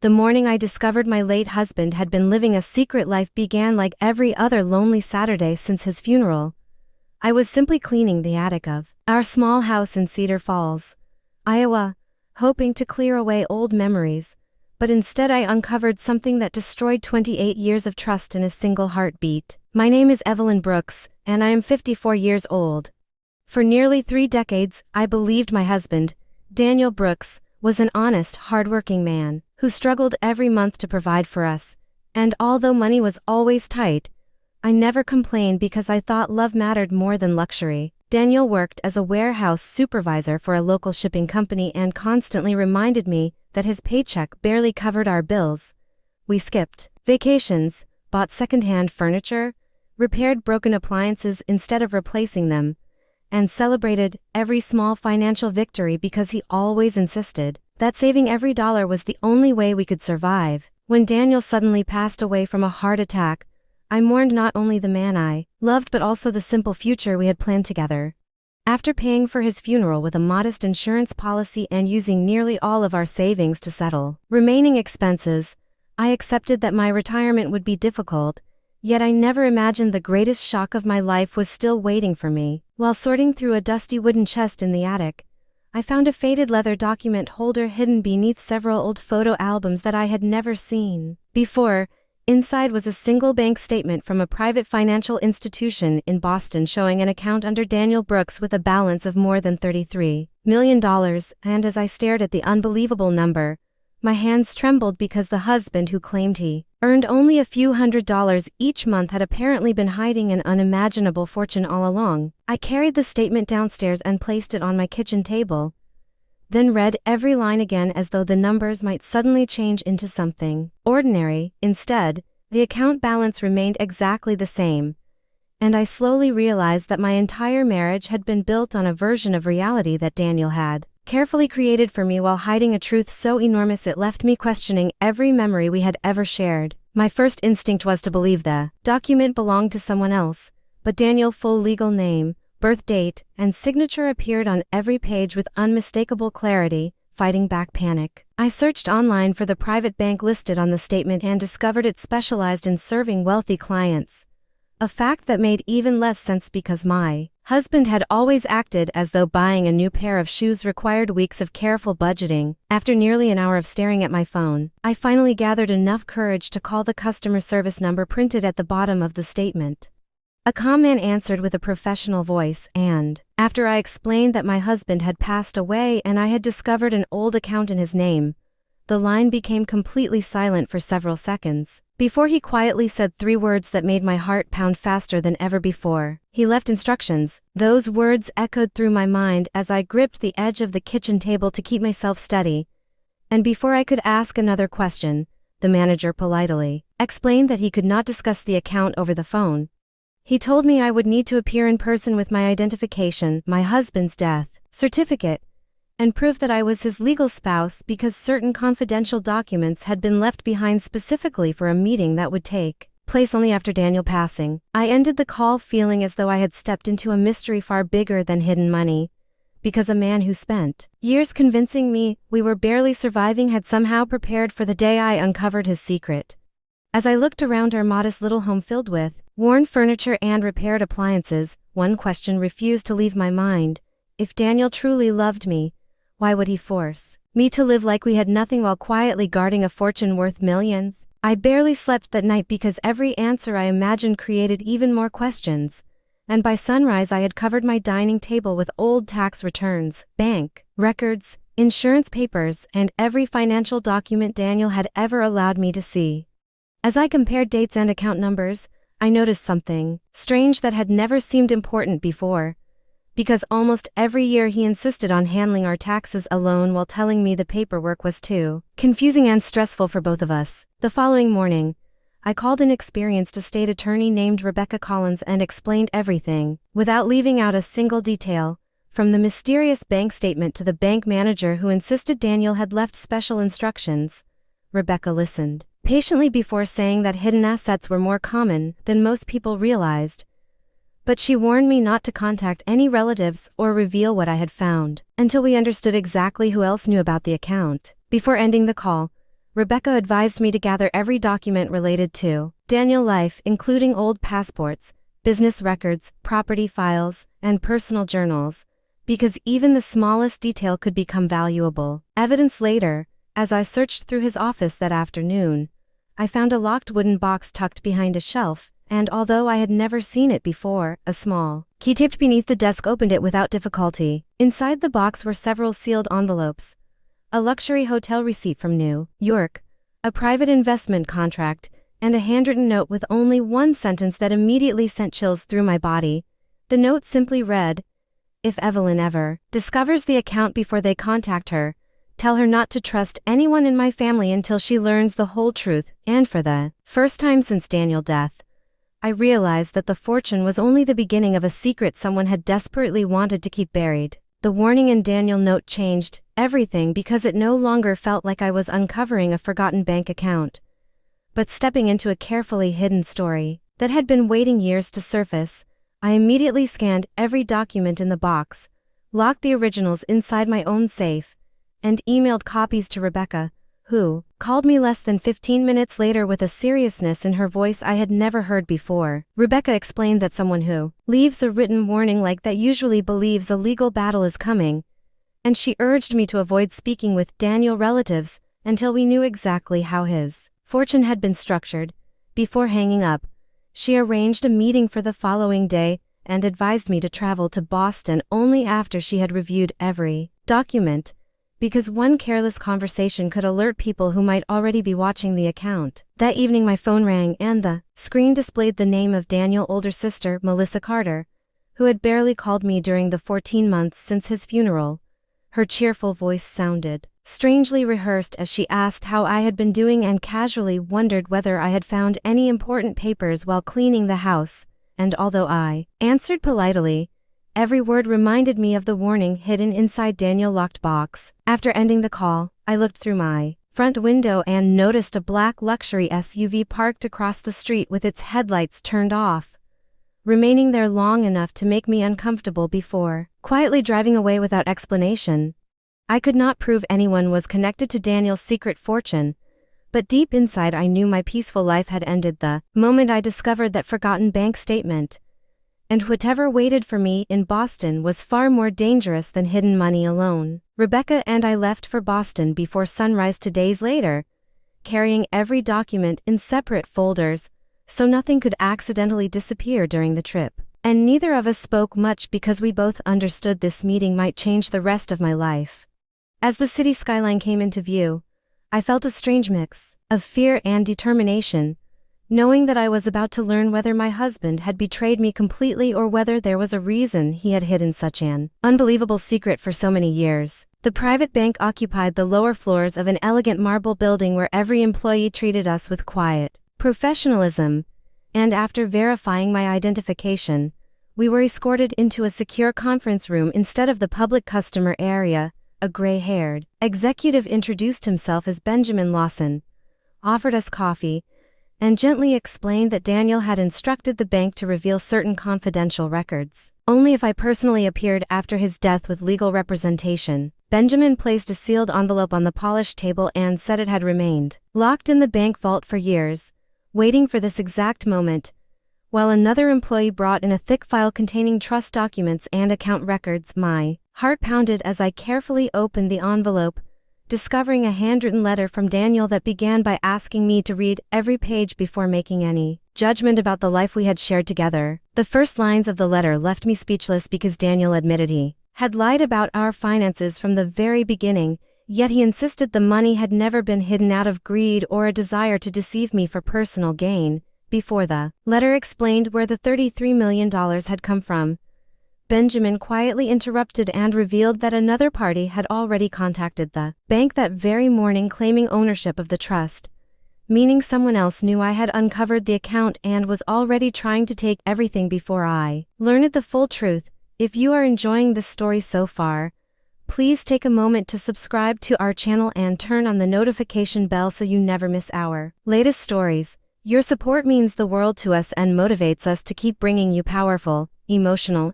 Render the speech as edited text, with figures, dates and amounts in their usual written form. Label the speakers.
Speaker 1: The morning I discovered my late husband had been living a secret life began like every other lonely Saturday since his funeral. I was simply cleaning the attic of our small house in Cedar Falls, Iowa, hoping to clear away old memories, but instead I uncovered something that destroyed 28 years of trust in a single heartbeat. My name is Evelyn Brooks, and I am 54 years old. For nearly 3 decades, I believed my husband, Daniel Brooks, was an honest, hardworking man who struggled every month to provide for us, and although money was always tight, I never complained because I thought love mattered more than luxury. Daniel worked as a warehouse supervisor for a local shipping company and constantly reminded me that his paycheck barely covered our bills. We skipped vacations, bought secondhand furniture, repaired broken appliances instead of replacing them, and celebrated every small financial victory because he always insisted that saving every dollar was the only way we could survive. When Daniel suddenly passed away from a heart attack, I mourned not only the man I loved but also the simple future we had planned together. After paying for his funeral with a modest insurance policy and using nearly all of our savings to settle remaining expenses, I accepted that my retirement would be difficult, yet I never imagined the greatest shock of my life was still waiting for me. While sorting through a dusty wooden chest in the attic, I found a faded leather document holder hidden beneath several old photo albums that I had never seen before. Inside was a single bank statement from a private financial institution in Boston showing an account under Daniel Brooks with a balance of more than $33 million, and as I stared at the unbelievable number, my hands trembled because the husband who claimed he earned only a few $100s each month had apparently been hiding an unimaginable fortune all along. I carried the statement downstairs and placed it on my kitchen table, then read every line again as though the numbers might suddenly change into something ordinary. Instead, the account balance remained exactly the same, and I slowly realized that my entire marriage had been built on a version of reality that Daniel had carefully created for me while hiding a truth so enormous it left me questioning every memory we had ever shared. My first instinct was to believe the document belonged to someone else, but Daniel's full legal name, birth date, and signature appeared on every page with unmistakable clarity, fighting back panic. I searched online for the private bank listed on the statement and discovered it specialized in serving wealthy clients, a fact that made even less sense because my husband had always acted as though buying a new pair of shoes required weeks of careful budgeting. After nearly an hour of staring at my phone, I finally gathered enough courage to call the customer service number printed at the bottom of the statement. A calm man answered with a professional voice, and after I explained that my husband had passed away and I had discovered an old account in his name, the line became completely silent for several seconds, before he quietly said 3 words that made my heart pound faster than ever before. He left instructions. Those words echoed through my mind as I gripped the edge of the kitchen table to keep myself steady. And before I could ask another question, the manager politely explained that he could not discuss the account over the phone. He told me I would need to appear in person with my identification, my husband's death certificate, and prove that I was his legal spouse because certain confidential documents had been left behind specifically for a meeting that would take place only after Daniel passing. I ended the call feeling as though I had stepped into a mystery far bigger than hidden money, because a man who spent years convincing me we were barely surviving had somehow prepared for the day I uncovered his secret. As I looked around our modest little home filled with worn furniture and repaired appliances, one question refused to leave my mind. If Daniel truly loved me, why would he force me to live like we had nothing while quietly guarding a fortune worth millions? I barely slept that night because every answer I imagined created even more questions, and by sunrise I had covered my dining table with old tax returns, bank records, insurance papers, and every financial document Daniel had ever allowed me to see. As I compared dates and account numbers, I noticed something strange that had never seemed important before. Because almost every year he insisted on handling our taxes alone while telling me the paperwork was too confusing and stressful for both of us. The following morning, I called an experienced estate attorney named Rebecca Collins and explained everything, without leaving out a single detail, from the mysterious bank statement to the bank manager who insisted Daniel had left special instructions. Rebecca listened patiently before saying that hidden assets were more common than most people realized. But she warned me not to contact any relatives or reveal what I had found until we understood exactly who else knew about the account. Before ending the call, Rebecca advised me to gather every document related to Daniel's life, including old passports, business records, property files, and personal journals, because even the smallest detail could become valuable evidence later. As I searched through his office that afternoon, I found a locked wooden box tucked behind a shelf, and although I had never seen it before, a small key taped beneath the desk opened it without difficulty. Inside the box were several sealed envelopes, a luxury hotel receipt from New York, a private investment contract, and a handwritten note with only one sentence that immediately sent chills through my body. The note simply read, "If Evelyn ever discovers the account before they contact her, tell her not to trust anyone in my family until she learns the whole truth." And for the first time since Daniel's death, I realized that the fortune was only the beginning of a secret someone had desperately wanted to keep buried. The warning in Daniel's note changed everything because it no longer felt like I was uncovering a forgotten bank account, but stepping into a carefully hidden story that had been waiting years to surface. I immediately scanned every document in the box, locked the originals inside my own safe, and emailed copies to Rebecca, who called me less than 15 minutes later with a seriousness in her voice I had never heard before. Rebecca explained that someone who leaves a written warning like that usually believes a legal battle is coming, and she urged me to avoid speaking with Daniel's relatives until we knew exactly how his fortune had been structured. Before hanging up, she arranged a meeting for the following day and advised me to travel to Boston only after she had reviewed every document, because one careless conversation could alert people who might already be watching the account. That evening my phone rang and the screen displayed the name of Daniel's older sister, Melissa Carter, who had barely called me during the 14 months since his funeral. Her cheerful voice sounded strangely rehearsed as she asked how I had been doing and casually wondered whether I had found any important papers while cleaning the house, and although I answered politely, every word reminded me of the warning hidden inside Daniel's locked box. After ending the call, I looked through my front window and noticed a black luxury SUV parked across the street with its headlights turned off, remaining there long enough to make me uncomfortable before quietly driving away without explanation. I could not prove anyone was connected to Daniel's secret fortune, but deep inside I knew my peaceful life had ended the moment I discovered that forgotten bank statement. And whatever waited for me in Boston was far more dangerous than hidden money alone. Rebecca and I left for Boston before sunrise 2 days later, carrying every document in separate folders, so nothing could accidentally disappear during the trip. And neither of us spoke much because we both understood this meeting might change the rest of my life. As the city skyline came into view, I felt a strange mix of fear and determination, knowing that I was about to learn whether my husband had betrayed me completely or whether there was a reason he had hidden such an unbelievable secret for so many years. The private bank occupied the lower floors of an elegant marble building where every employee treated us with quiet professionalism, and after verifying my identification, we were escorted into a secure conference room instead of the public customer area. A gray-haired executive introduced himself as Benjamin Lawson, offered us coffee, and gently explained that Daniel had instructed the bank to reveal certain confidential records only if I personally appeared after his death with legal representation. Benjamin placed a sealed envelope on the polished table and said it had remained locked in the bank vault for years, waiting for this exact moment, while another employee brought in a thick file containing trust documents and account records. My heart pounded as I carefully opened the envelope, discovering a handwritten letter from Daniel that began by asking me to read every page before making any judgment about the life we had shared together. The first lines of the letter left me speechless because Daniel admitted he had lied about our finances from the very beginning, yet he insisted the money had never been hidden out of greed or a desire to deceive me for personal gain. Before the letter explained where the $33 million had come from, Benjamin quietly interrupted and revealed that another party had already contacted the bank that very morning claiming ownership of the trust, meaning someone else knew I had uncovered the account and was already trying to take everything before I learned the full truth. If you are enjoying this story so far, please take a moment to subscribe to our channel and turn on the notification bell so you never miss our latest stories. Your support means the world to us and motivates us to keep bringing you powerful, emotional,